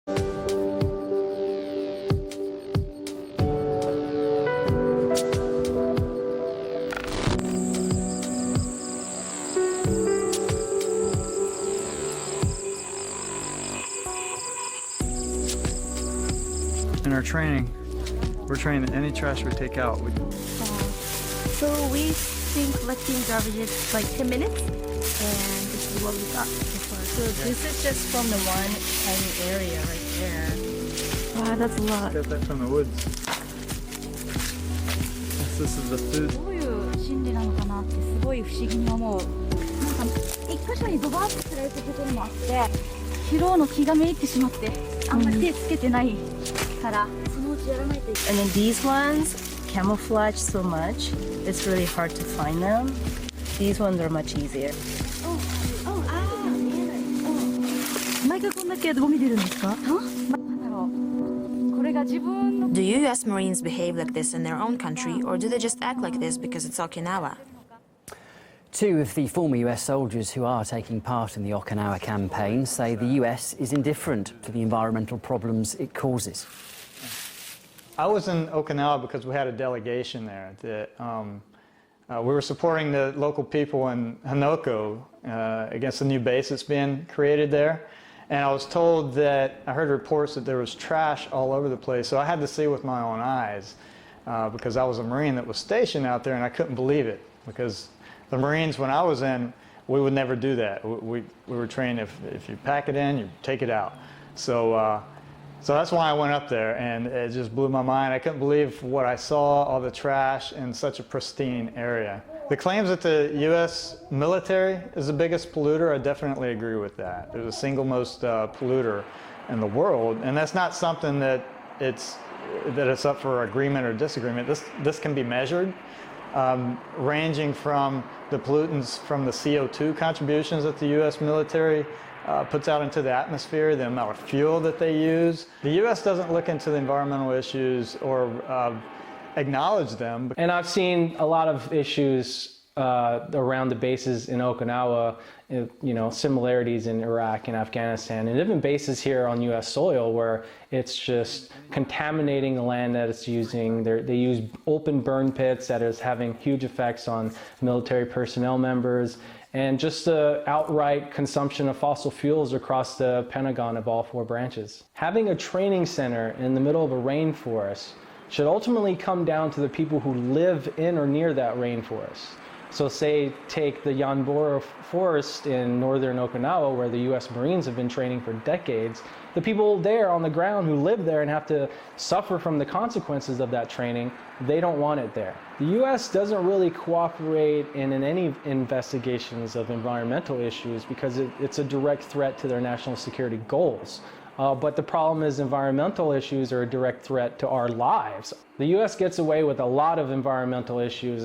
In our training, we're trained that any trash we take out, So we think collecting garbage is like 10 minutes, and this is what we got so far. So this is just from the one tiny area right there. Wow, that's a lot. got that from the woods. This is the food. どういう心理なのかなってすごい不思議に思う。なんか一箇所にドバーッと釣られてるところもあって、拾うの気がめいってしまって、あんまり手つけてないから、そのうちやらないといけない。 And then these ones camouflage so much, it's really hard to find them. These ones are much easier. 毎回こんだけゴミ出るんですか？なんだろう。これが自分の Do U.S. Marines behave like this in their own country, or do they just act like this because it's Okinawa? Two of the former US soldiers who are taking part in the Okinawa campaign say the US is indifferent to the environmental problems it causes. I was in Okinawa because we had a delegation there that we were supporting the local people in Hanoko against the new base that's being created there. And I was told that, I heard reports that there was trash all over the place, so I had to see with my own eyes because I was a Marine that was stationed out there, and I couldn't believe it because the Marines, when I was in, we would never do that. We were trained if you pack it in, you take it out. So that's why I went up there, and it just blew my mind. I couldn't believe what I saw, all the trash in such a pristine area. The claims that the U.S. military is the biggest polluter, I definitely agree with that. They're the single most polluter in the world, and that's not something that it's up for agreement or disagreement. This can be measured, ranging from the pollutants from the CO2 contributions that the U.S. military puts out into the atmosphere, the amount of fuel that they use. The U.S. doesn't look into the environmental issues or acknowledge them. And I've seen a lot of issues around the bases in Okinawa, similarities in Iraq and Afghanistan, and even bases here on U.S. soil where it's just contaminating the land that it's using. They use open burn pits that is having huge effects on military personnel members, and just the outright consumption of fossil fuels across the Pentagon of all four branches. Having a training center in the middle of a rainforest should ultimately come down to the people who live in or near that rainforest. So say take the Yanbora forest in northern Okinawa where the US Marines have been training for decades. The people there on the ground who live there and have to suffer from the consequences of that training, they don't want it there. The US doesn't really cooperate in any investigations of environmental issues because it's a direct threat to their national security goals. But the problem is environmental issues are a direct threat to our lives. The US gets away with a lot of environmental issues.